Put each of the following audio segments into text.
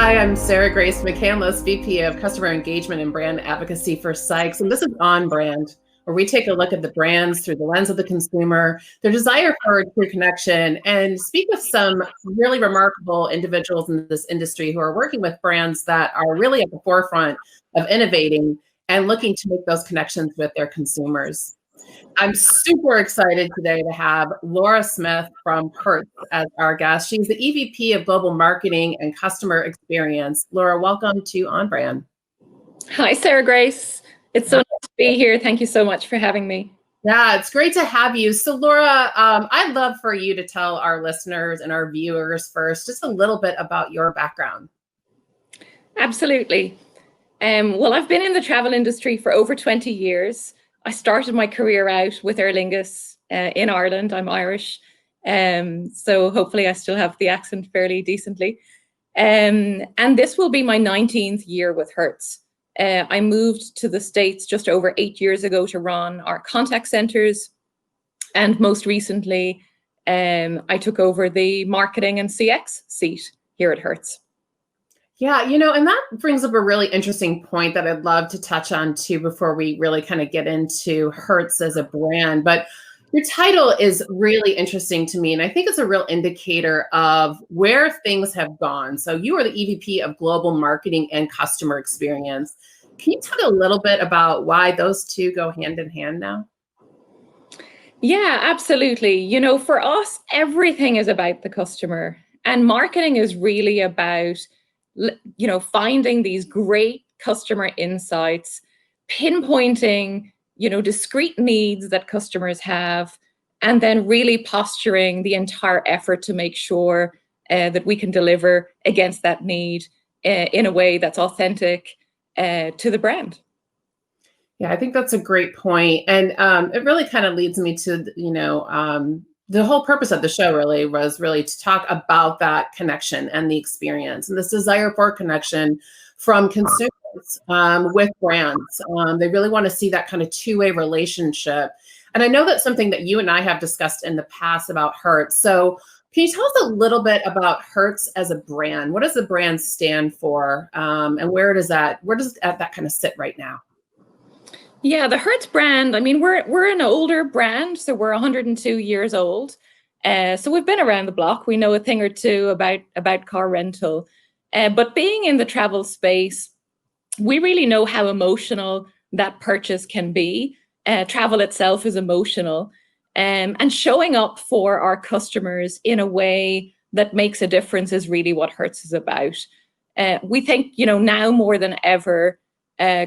Hi, I'm Sarah Grace McCandless, VP of Customer Engagement and Brand Advocacy for Sykes. And this is OnBrand, where we take a look at the brands through the lens of the consumer, their desire for true connection, and speak with some really remarkable individuals in this industry who are working with brands that are really at the forefront of innovating and looking to make those connections with their consumers. I'm super excited today to have Laura Smith from Hertz as our guest. She's the EVP of Global Marketing and Customer Experience. Laura, welcome to OnBrand. Hi, Sarah Grace. It's so nice to be here. Thank you so much for having me. Yeah, it's great to have you. So Laura, I'd love for you to tell our listeners and our viewers first just a little bit about your background. Absolutely. Well, I've been in the travel industry for over 20 years. I started my career out with Aer Lingus in Ireland. I'm Irish, so hopefully I still have the accent fairly decently. And this will be my 19th year with Hertz. I moved to the States just over 8 years ago to run our contact centers. And most recently, I took over the marketing and CX seat here at Hertz. Yeah, and that brings up a really interesting point that I'd love to touch on too before we really kind of get into Hertz as a brand. But your title is really interesting to me, and I think it's a real indicator of where things have gone. So you are the EVP of Global Marketing and Customer Experience. Can you talk a little bit about why those two go hand in hand now? Yeah, absolutely. For us, everything is about the customer, and marketing is really about finding these great customer insights, pinpointing, discrete needs that customers have, and then really posturing the entire effort to make sure that we can deliver against that need in a way that's authentic to the brand. Yeah, I think that's a great point. And it really kind of leads me to, the whole purpose of the show really was to talk about that connection and the experience and this desire for connection from consumers with brands. They really want to see that kind of two-way relationship. And I know that's something that you and I have discussed in the past about Hertz. So can you tell us a little bit about Hertz as a brand? What does the brand stand for? And where does that kind of sit right now? Yeah, the Hertz brand, we're an older brand, so we're 102 years old. So we've been around the block. We know a thing or two about car rental. But being in the travel space, we really know how emotional that purchase can be. Travel itself is emotional. And showing up for our customers in a way that makes a difference is really what Hertz is about. We think, now more than ever,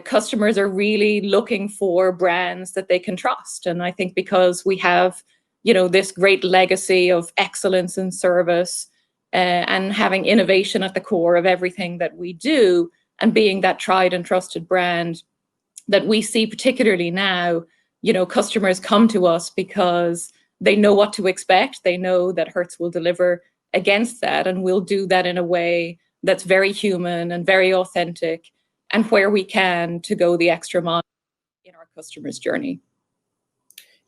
customers are really looking for brands that they can trust. And I think because we have, this great legacy of excellence in service and having innovation at the core of everything that we do and being that tried and trusted brand that we see particularly now, customers come to us because they know what to expect. They know that Hertz will deliver against that, and we'll do that in a way that's very human and very authentic, and where we can to go the extra mile in our customers' journey.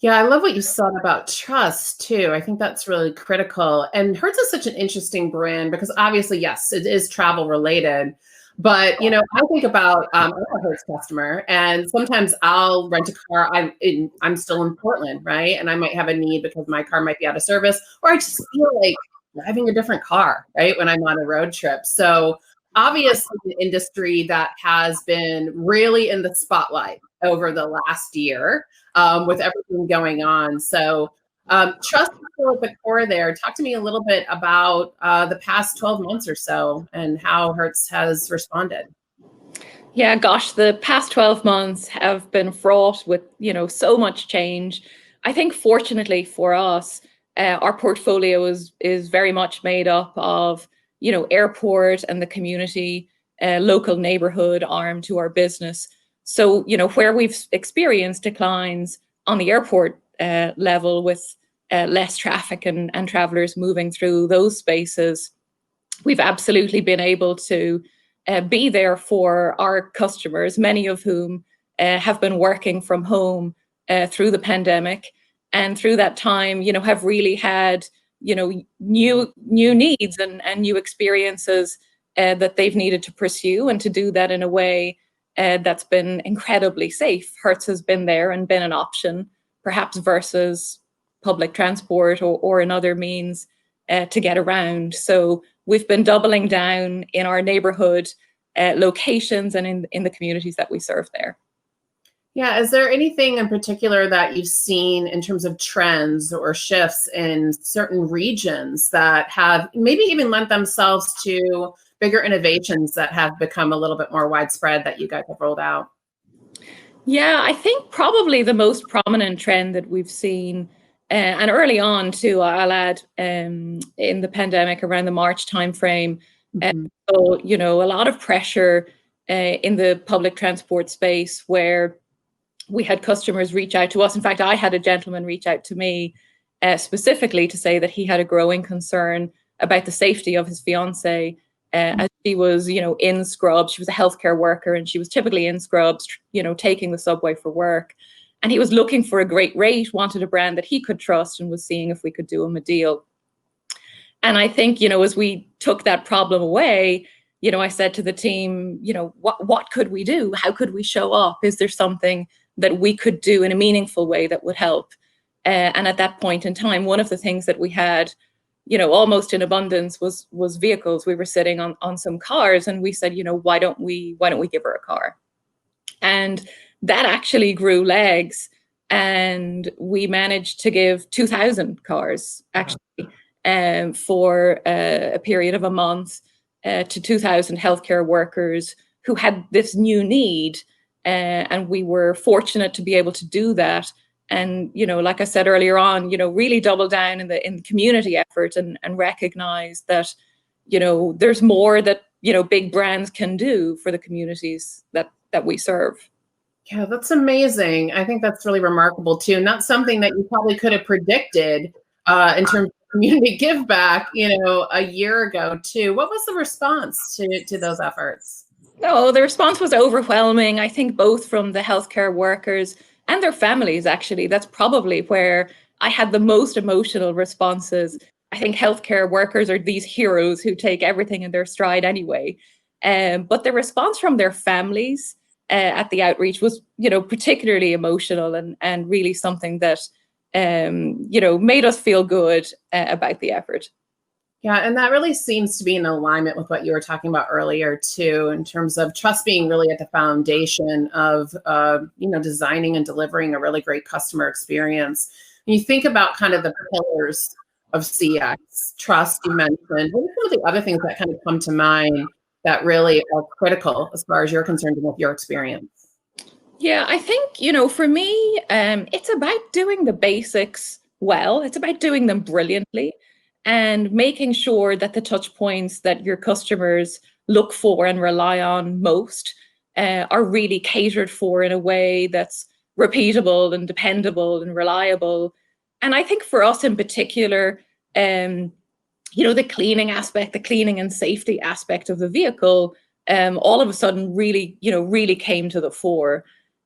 Yeah, I love what you said about trust too. I think that's really critical. And Hertz is such an interesting brand because obviously, yes, it is travel related. But, I think about I'm a Hertz customer, and sometimes I'll rent a car. I'm still in Portland, right? And I might have a need because my car might be out of service, or I just feel like driving a different car, right? When I'm on a road trip. So obviously an industry that has been really in the spotlight over the last year with everything going on. So trust is still at the core there. Talk to me a little bit about the past 12 months or so and how Hertz has responded. Yeah, gosh, the past 12 months have been fraught with, so much change. I think fortunately for us, our portfolio is very much made up of airport and the community, local neighborhood arm to our business. So, where we've experienced declines on the airport level with less traffic and travelers moving through those spaces, we've absolutely been able to be there for our customers, many of whom have been working from home through the pandemic. And through that time, have really had, new needs and new experiences that they've needed to pursue, and to do that in a way that's been incredibly safe. Hertz has been there and been an option, perhaps versus public transport or another means to get around. So we've been doubling down in our neighborhood locations and in the communities that we serve there. Yeah, is there anything in particular that you've seen in terms of trends or shifts in certain regions that have maybe even lent themselves to bigger innovations that have become a little bit more widespread that you guys have rolled out? Yeah, I think probably the most prominent trend that we've seen, and early on too, I'll add, in the pandemic around the March timeframe. So, you know, a lot of pressure in the public transport space, where we had customers reach out to us. In fact, I had a gentleman reach out to me specifically to say that he had a growing concern about the safety of his fiancée as she was, you know, in scrubs. She was a healthcare worker, and she was typically in scrubs, you know, taking the subway for work. And he was looking for a great rate, wanted a brand that he could trust, and was seeing if we could do him a deal. And I think, you know, as we took that problem away, you know, I said to the team, you know, what could we do? How could we show up? Is there something that we could do in a meaningful way that would help? And at that point in time, one of the things that we had, you know, almost in abundance was vehicles. We were sitting on some cars, and we said, you know, why don't we give her a car? And that actually grew legs, and we managed to give 2,000 cars actually for a period of a month to 2,000 healthcare workers who had this new need. And we were fortunate to be able to do that. And, you know, like I said earlier on, you know, really double down in the community effort, and recognize that, you know, there's more that, you know, big brands can do for the communities that we serve. Yeah, that's amazing. I think that's really remarkable too. Not something that you probably could have predicted in terms of community give back, you know, a year ago too. What was the response to those efforts? No, the response was overwhelming. I think both from the healthcare workers and their families, actually. That's probably where I had the most emotional responses. I think healthcare workers are these heroes who take everything in their stride anyway. But the response from their families at the outreach was, you know, particularly emotional, and really something that, you know, made us feel good about the effort. Yeah, and that really seems to be in alignment with what you were talking about earlier too, in terms of trust being really at the foundation of, you know, designing and delivering a really great customer experience. When you think about kind of the pillars of CX, trust you mentioned, what are some of the other things that kind of come to mind that really are critical as far as you're concerned with your experience? Yeah, I think, you know, for me, it's about doing the basics well. It's about doing them brilliantly, and making sure that the touch points that your customers look for and rely on most are really catered for in a way that's repeatable and dependable and reliable. And I think for us in particular, you know, the cleaning aspect, the cleaning and safety aspect of the vehicle, all of a sudden really, you know, really came to the fore.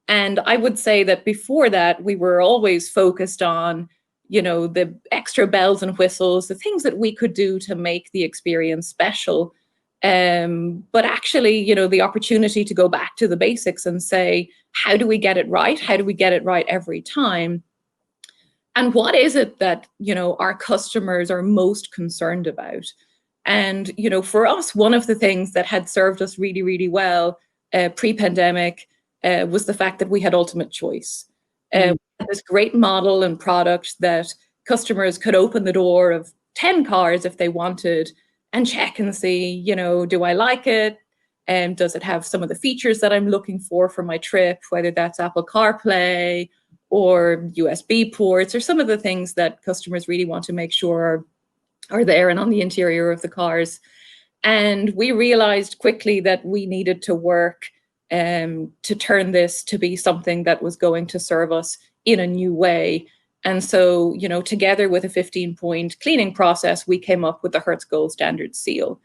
And I would say that before that, we were always focused on, you know, the extra bells and whistles, the things that we could do to make the experience special. But actually, you know, the opportunity to go back to the basics and say, how do we get it right? How do we get it right every time? And what is it that, you know, our customers are most concerned about? And, you know, for us, one of the things that had served us really, really well pre-pandemic was the fact that we had ultimate choice. This great model and product that customers could open the door of 10 cars if they wanted, and check and see, you know, do I like it? And does it have some of the features that I'm looking for my trip, whether that's Apple CarPlay or USB ports, or some of the things that customers really want to make sure are there and on the interior of the cars. And we realized quickly that we needed to work to turn this to be something that was going to serve us in a new way. And so, you know, together with a 15-point cleaning process, we came up with the Hertz Gold Standard seal.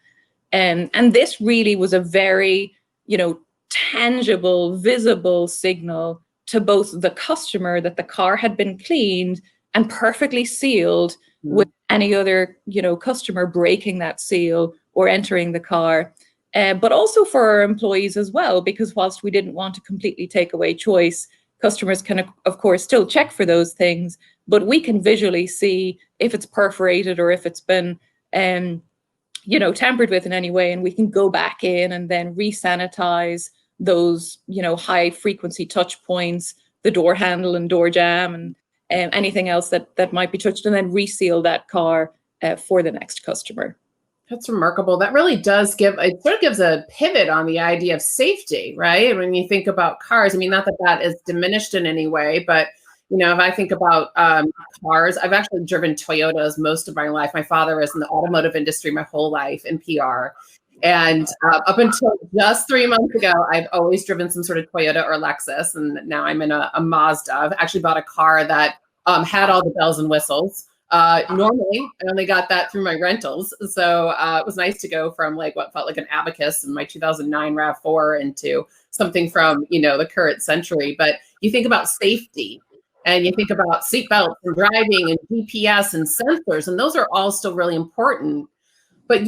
And this really was a very, you know, tangible, visible signal to both the customer that the car had been cleaned and perfectly sealed, with any other, you know, customer breaking that seal or entering the car, but also for our employees as well, because whilst we didn't want to completely take away choice, customers can, of course, still check for those things, but we can visually see if it's perforated or if it's been, tampered with in any way, and we can go back in and then re-sanitize those, high frequency touch points, the door handle and door jamb, and anything else that might be touched, and then reseal that car for the next customer. That's remarkable. That really does it sort of gives a pivot on the idea of safety, right? When you think about cars, I mean, not that that is diminished in any way, but if I think about cars, I've actually driven Toyotas most of my life. My father was in the automotive industry my whole life in PR. And up until just 3 months ago, I've always driven some sort of Toyota or Lexus. And now I'm in a Mazda. I've actually bought a car that had all the bells and whistles. Normally, I only got that through my rentals. So it was nice to go from what felt like an Abacus in my 2009 RAV4 into something from, the current century. But you think about safety, and you think about seatbelts and driving and GPS and sensors, and those are all still really important. But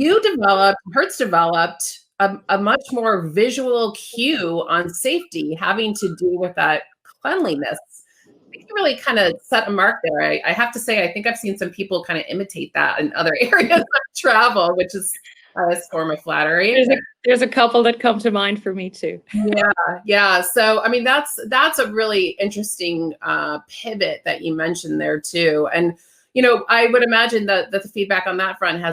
Hertz developed a much more visual cue on safety, having to do with that cleanliness. I think you really kind of set a mark there. I have to say, I think I've seen some people kind of imitate that in other areas of travel, which is a form of flattery. There's a couple that come to mind for me too. Yeah. So, I mean, that's a really interesting pivot that you mentioned there too. And, I would imagine that the feedback on that front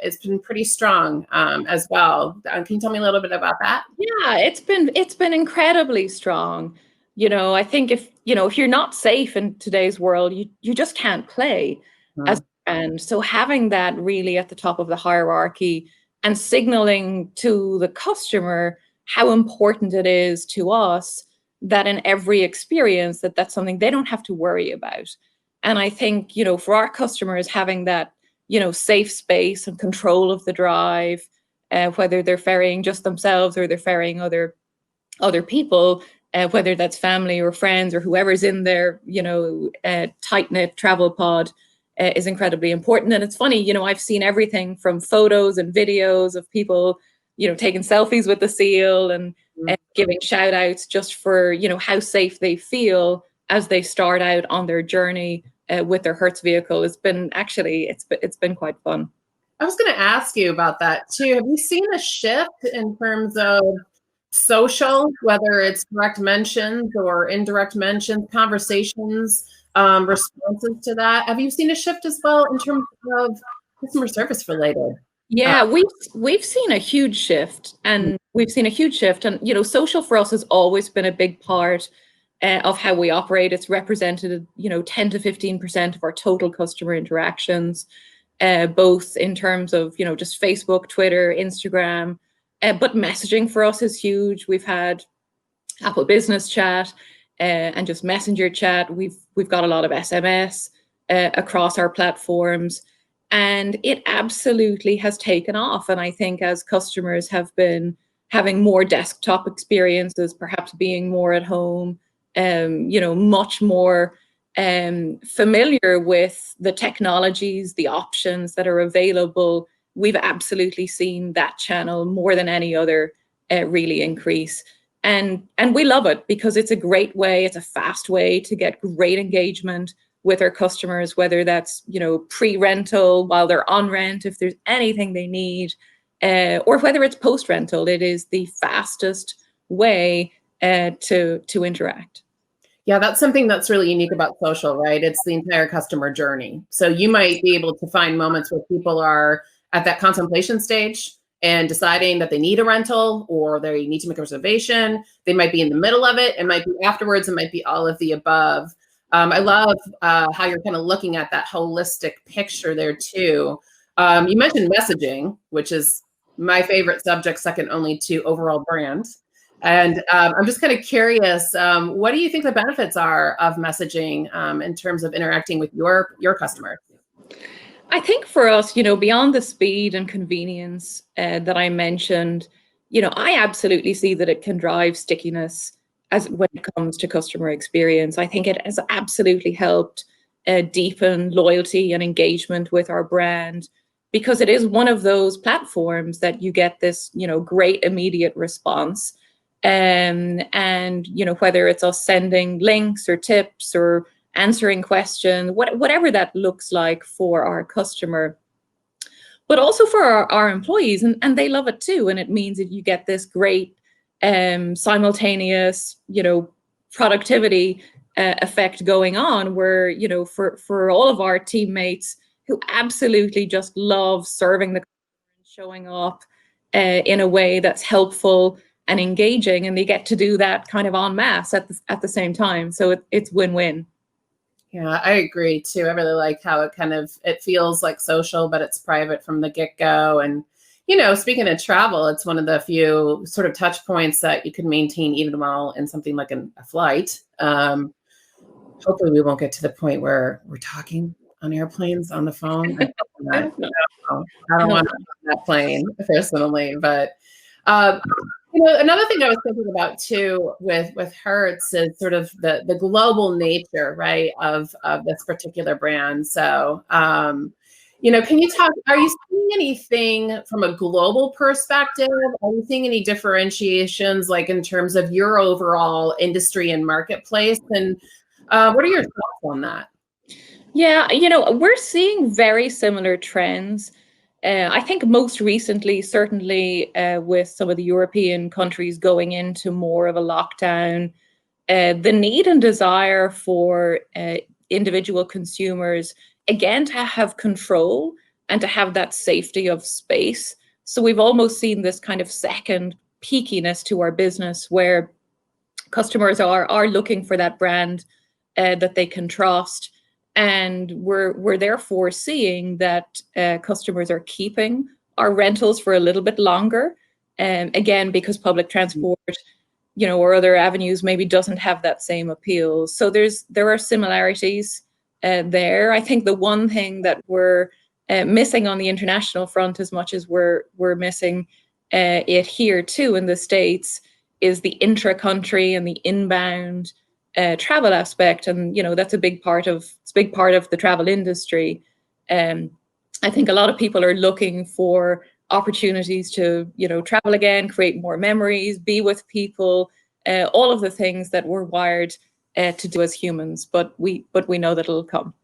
it's been pretty strong as well. Can you tell me a little bit about that? Yeah, it's been incredibly strong. I think if you're not safe in today's world, you just can't play as a brand. So having that really at the top of the hierarchy and signaling to the customer how important it is to us that in every experience that's something they don't have to worry about. And I think, for our customers, having that, safe space and control of the drive, whether they're ferrying just themselves or they're ferrying other people, whether that's family or friends or whoever's in their, tight-knit travel pod, is incredibly important. And it's funny, I've seen everything from photos and videos of people, taking selfies with the seal and giving shout outs just for, how safe they feel as they start out on their journey with their Hertz vehicle. It's been quite fun. I was going to ask you about that too. Have you seen a shift in terms of social, whether it's direct mentions or indirect mentions, conversations, responses to that? Have you seen a shift as well in terms of customer service related? Yeah, we've seen a huge shift, and social for us has always been a big part of how we operate. It's represented, 10 to 15% of our total customer interactions, both in terms of, just Facebook, Twitter, Instagram, but messaging for us is huge. We've had Apple Business Chat and just Messenger chat. We've got a lot of SMS across our platforms, and it absolutely has taken off. And I think as customers have been having more desktop experiences, perhaps being more at home, much more familiar with the technologies, the options that are available, we've absolutely seen that channel more than any other really increase. And we love it because it's a great way, it's a fast way to get great engagement with our customers, whether that's, pre-rental, while they're on rent, if there's anything they need, or whether it's post-rental. It is the fastest way to interact. Yeah, that's something that's really unique about social, right? It's the entire customer journey. So you might be able to find moments where people are at that contemplation stage and deciding that they need a rental or they need to make a reservation. They might be in the middle of it. It might be afterwards. It might be all of the above. I love how you're kind of looking at that holistic picture there too. You mentioned messaging, which is my favorite subject, second only to overall brand. And I'm just kind of curious, what do you think the benefits are of messaging in terms of interacting with your customer? I think for us, beyond the speed and convenience that I mentioned, I absolutely see that it can drive stickiness when it comes to customer experience. I think it has absolutely helped deepen loyalty and engagement with our brand because it is one of those platforms that you get this, great immediate response. And, whether it's us sending links or tips or answering questions, whatever that looks like for our customer, but also for our employees, and they love it too. And it means that you get this great simultaneous, productivity effect going on, where, for all of our teammates who absolutely just love serving the customer and showing up in a way that's helpful and engaging, and they get to do that kind of en masse at the same time. So it's win-win. Yeah, I agree too. I really like how it feels like social, but it's private from the get-go. And, speaking of travel, it's one of the few sort of touch points that you can maintain even while in something like a flight. Hopefully we won't get to the point where we're talking on airplanes on the phone. I don't want to be on that plane personally, but another thing I was thinking about too with Hertz is sort of the global nature, right, of this particular brand. So, can you talk, are you seeing anything from a global perspective? Are you seeing any differentiations, like in terms of your overall industry and marketplace? And what are your thoughts on that? Yeah, we're seeing very similar trends. I think most recently, certainly with some of the European countries going into more of a lockdown, the need and desire for individual consumers, again, to have control and to have that safety of space. So we've almost seen this kind of second peakiness to our business, where customers are looking for that brand that they can trust. And we're therefore seeing that customers are keeping our rentals for a little bit longer. Again, because public transport, or other avenues maybe doesn't have that same appeal. So there are similarities there. I think the one thing that we're missing on the international front, as much as we're missing it here too in the States, is the intra-country and the inbound travel aspect. And that's a big part of the travel industry. I think a lot of people are looking for opportunities to travel again, create more memories, be with people, all of the things that we're wired to do as humans, but we know that it'll come.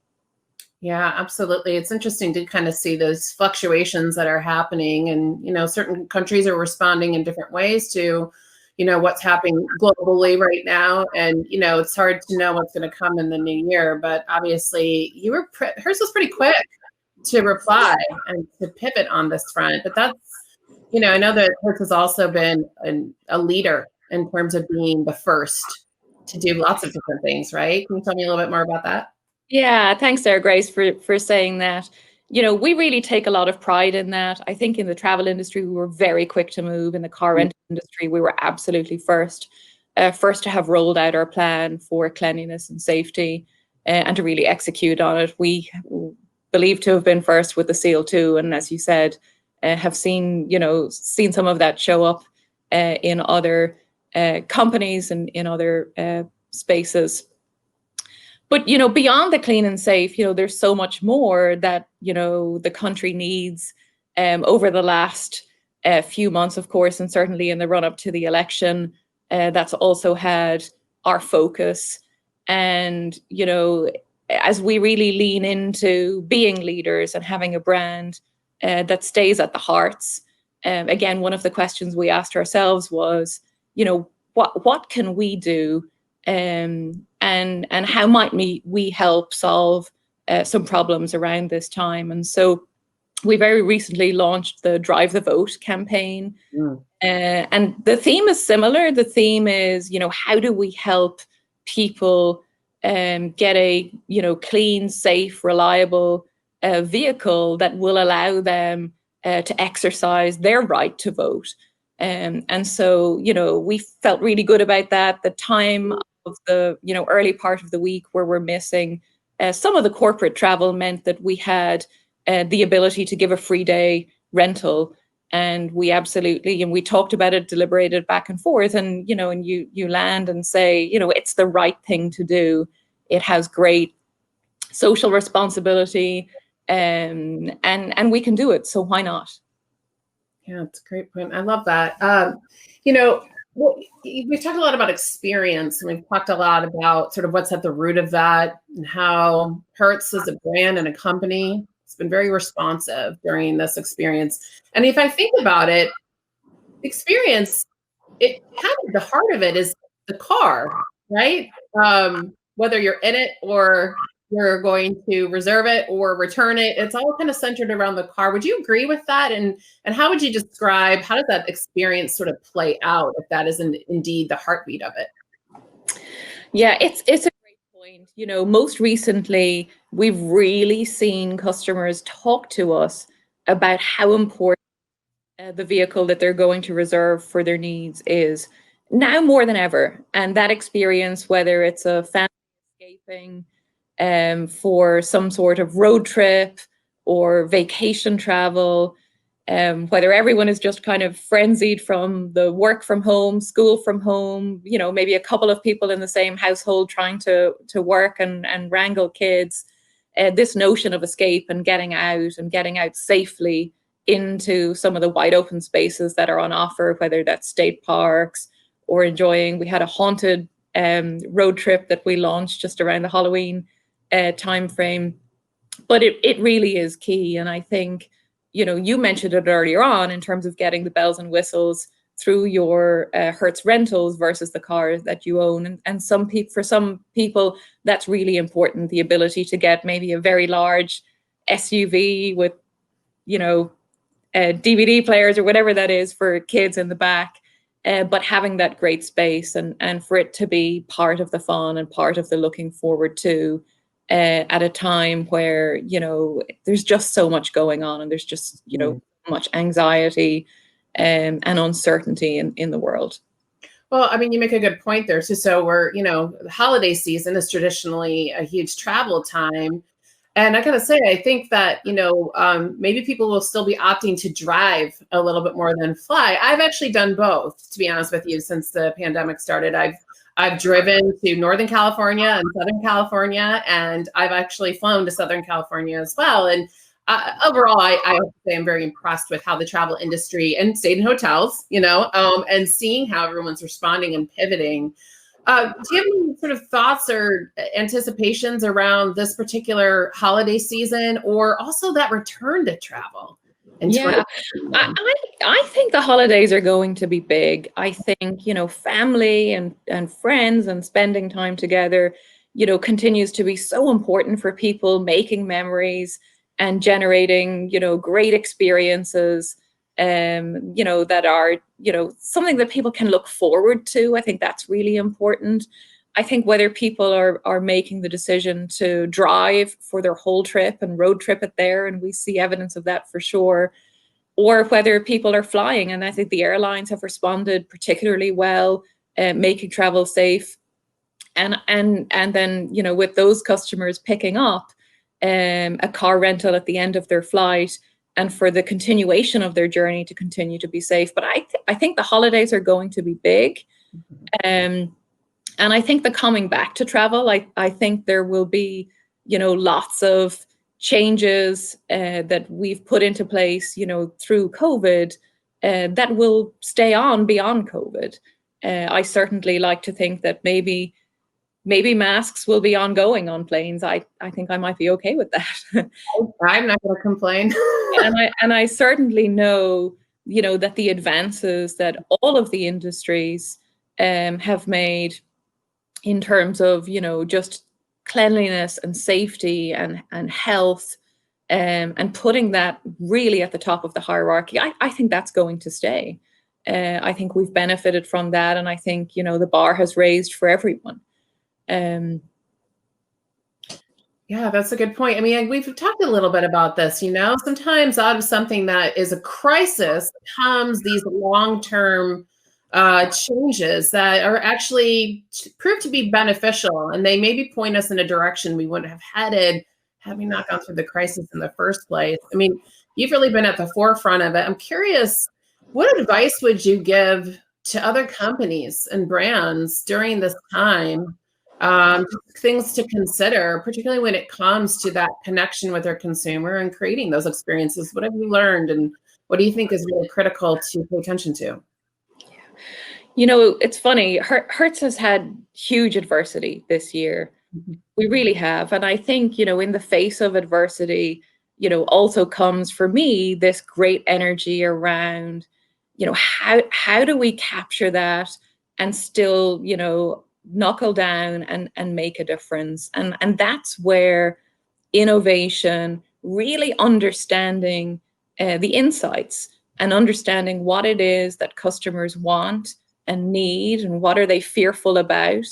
Yeah, absolutely. It's interesting to kind of see those fluctuations that are happening, and certain countries are responding in different ways to what's happening globally right now. And, it's hard to know what's going to come in the new year, but obviously Hertz was pretty quick to reply and to pivot on this front. But that's, I know that Hertz has also been a leader in terms of being the first to do lots of different things, right? Can you tell me a little bit more about that? Yeah, thanks, Sarah Grace, for saying that. We really take a lot of pride in that. I think in the travel industry, we were very quick to move. In the car rental industry, we were absolutely first to have rolled out our plan for cleanliness and safety and to really execute on it. We believe to have been first with the Seal 2, and as you said, have seen some of that show up in other companies and in other spaces. But, beyond the clean and safe, there's so much more that, the country needs over the last few months, of course, and certainly in the run up to the election, that's also had our focus. And, as we really lean into being leaders and having a brand that stays at the hearts, again, one of the questions we asked ourselves was, what can we do? And how might we help solve some problems around this time? And so we very recently launched the Drive the Vote campaign. And the theme is similar. The theme is, how do we help people get a, clean, safe, reliable vehicle that will allow them to exercise their right to vote? And so, we felt really good about that. The time of the early part of the week where we're missing some of the corporate travel meant that we had the ability to give a free day rental, and we absolutely, and we talked about it, deliberated back and forth, and and you land and say it's the right thing to do. It has great social responsibility. and we can do it. So why not? Yeah, it's a great point. I love that. You know, well, we've talked a lot about experience, and we've talked a lot about sort of what's at the root of that, and how Hertz as a brand and a company has been very responsive during this experience. And if I think about it, experience, it kind of the heart of it is the car, right? Whether you're in it or you're going to reserve it or return it, it's all kind of centered around the car. Would you agree with that? And how would you describe, how does that experience sort of play out if that isn't indeed the heartbeat of it? Yeah, it's a great point. You know, most recently, we've really seen customers talk to us about how important the vehicle that they're going to reserve for their needs is now more than ever. And that experience, whether it's a family escaping for some sort of road trip or vacation travel, whether everyone is just kind of frenzied from the work from home, school from home, you know, maybe a couple of people in the same household trying to work and wrangle kids, this notion of escape and getting out safely into some of the wide open spaces that are on offer, whether that's state parks or enjoying. We had a haunted road trip that we launched just around the Halloween time frame. But it really is key. And I think, you know, you mentioned it earlier on in terms of getting the bells and whistles through your Hertz rentals versus the cars that you own. And for some people, that's really important, the ability to get maybe a very large SUV with, you know, DVD players or whatever that is for kids in the back, but having that great space and for it to be part of the fun and part of the looking forward to at a time where, you know, there's just so much going on and there's just, you know, much anxiety and uncertainty in the world. Well, I mean, you make a good point there. So we're, you know, the holiday season is traditionally a huge travel time. And I gotta say, I think that, you know, maybe people will still be opting to drive a little bit more than fly. I've actually done both, to be honest with you, since the pandemic started. I've driven to Northern California and Southern California, and I've actually flown to Southern California as well. And overall, I have to say I'm very impressed with how the travel industry, and stayed in hotels, you know, and seeing how everyone's responding and pivoting. Do you have any sort of thoughts or anticipations around this particular holiday season, or also that return to travel? Yeah, I think the holidays are going to be big. I think, you know, family and friends and spending time together, you know, continues to be so important for people, making memories and generating, you know, great experiences, you know, that are, you know, something that people can look forward to. I think that's really important. I think whether people are making the decision to drive for their whole trip and road trip it there, and we see evidence of that for sure, or whether people are flying. And I think the airlines have responded particularly well, making travel safe. And then, you know, with those customers picking up a car rental at the end of their flight, and for the continuation of their journey to continue to be safe. But I think the holidays are going to be big. And I think the coming back to travel, I think there will be, you know, lots of changes that we've put into place, you know, through COVID that will stay on beyond COVID. I certainly like to think that maybe masks will be ongoing on planes. I think I might be okay with that. I'm not going to complain. and I certainly know, you know, that the advances that all of the industries have made in terms of, you know, just cleanliness and safety and health, and putting that really at the top of the hierarchy, I think that's going to stay. I think we've benefited from that, and I think, you know, the bar has raised for everyone. Yeah, that's a good point. I mean, we've talked a little bit about this, you know, sometimes out of something that is a crisis comes these long-term changes that are actually prove to be beneficial, and they maybe point us in a direction we wouldn't have headed had we not gone through the crisis in the first place. I mean, you've really been at the forefront of it. I'm curious, what advice would you give to other companies and brands during this time things to consider, particularly when it comes to that connection with our consumer and creating those experiences. What have you learned, and what do you think is really critical to pay attention to? It's funny. Hertz has had huge adversity this year. Mm-hmm. We really have. And I think, in the face of adversity, also comes for me this great energy around, how do we capture that and still, knuckle down and make a difference. And that's where innovation, really understanding the insights and understanding what it is that customers want and need and what are they fearful about.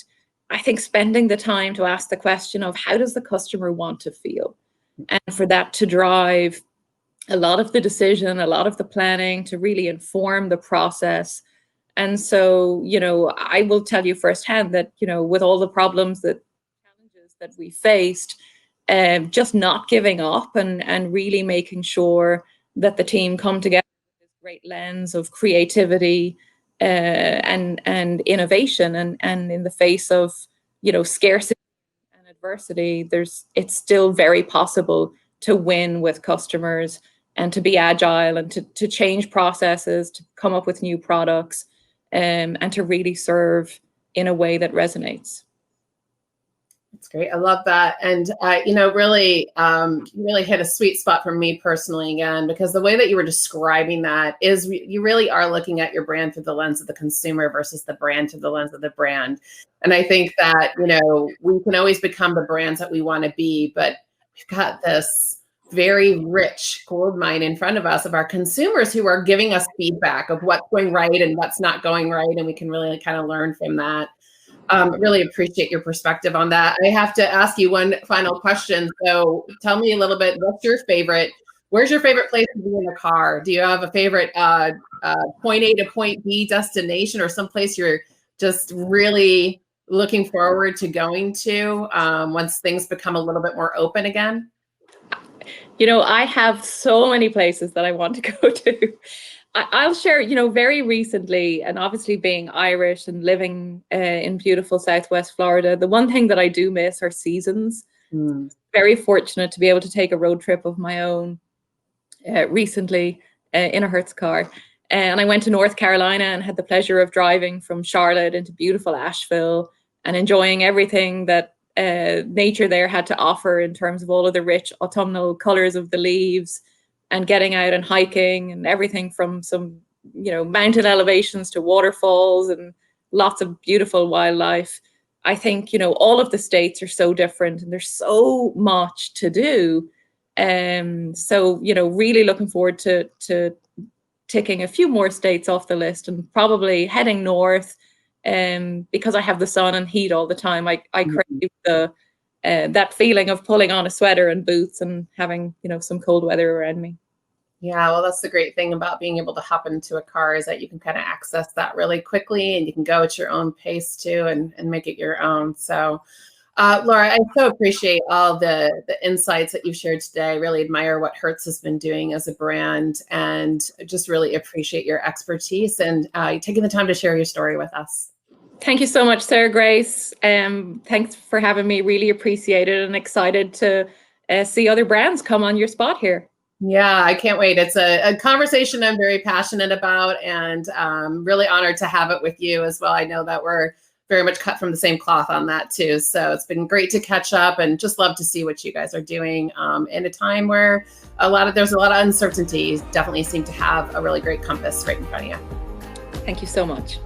I think spending the time to ask the question of how does the customer want to feel? And for that to drive a lot of the decision, a lot of the planning, to really inform the process. And so, I will tell you firsthand that, with all the problems, challenges that we faced, just not giving up and really making sure that the team come together with this great lens of creativity and innovation, and in the face of scarcity and adversity, it's still very possible to win with customers and to be agile and to change processes, to come up with new products, and to really serve in a way that resonates. That's great. I love that. And, really, you really hit a sweet spot for me personally, again, because the way that you were describing that is you really are looking at your brand through the lens of the consumer versus the brand through the lens of the brand. And I think that, we can always become the brands that we want to be, but we've got this very rich gold mine in front of us of our consumers who are giving us feedback of what's going right and what's not going right. And we can really kind of learn from that. Really appreciate your perspective on that. I have to ask you one final question. So tell me a little bit, where's your favorite place to be in the car? Do you have a favorite point A to point B destination, or someplace you're just really looking forward to going to once things become a little bit more open again? I have so many places that I want to go to. I'll share, very recently, and obviously being Irish and living in beautiful Southwest Florida, the one thing that I do miss are seasons. Very fortunate to be able to take a road trip of my own recently in a Hertz car. And I went to North Carolina and had the pleasure of driving from Charlotte into beautiful Asheville and enjoying everything that nature there had to offer in terms of all of the rich autumnal colors of the leaves, and getting out and hiking, and everything from some, mountain elevations to waterfalls and lots of beautiful wildlife. I think, all of the states are so different and there's so much to do. So, really looking forward to ticking a few more states off the list, and probably heading north, because I have the sun and heat all the time. I crave that feeling of pulling on a sweater and boots and having, some cold weather around me. Yeah, well, that's the great thing about being able to hop into a car, is that you can kind of access that really quickly, and you can go at your own pace too, and make it your own. So, Laura, I so appreciate all the insights that you've shared today. I really admire what Hertz has been doing as a brand, and just really appreciate your expertise and taking the time to share your story with us. Thank you so much, Sarah Grace. Thanks for having me. Really appreciate it, and excited to see other brands come on your spot here. Yeah, I can't wait. It's a conversation I'm very passionate about, and really honored to have it with you as well. I know that we're very much cut from the same cloth on that too. So it's been great to catch up, and just love to see what you guys are doing in a time where there's a lot of uncertainty. You definitely seem to have a really great compass right in front of you. Thank you so much.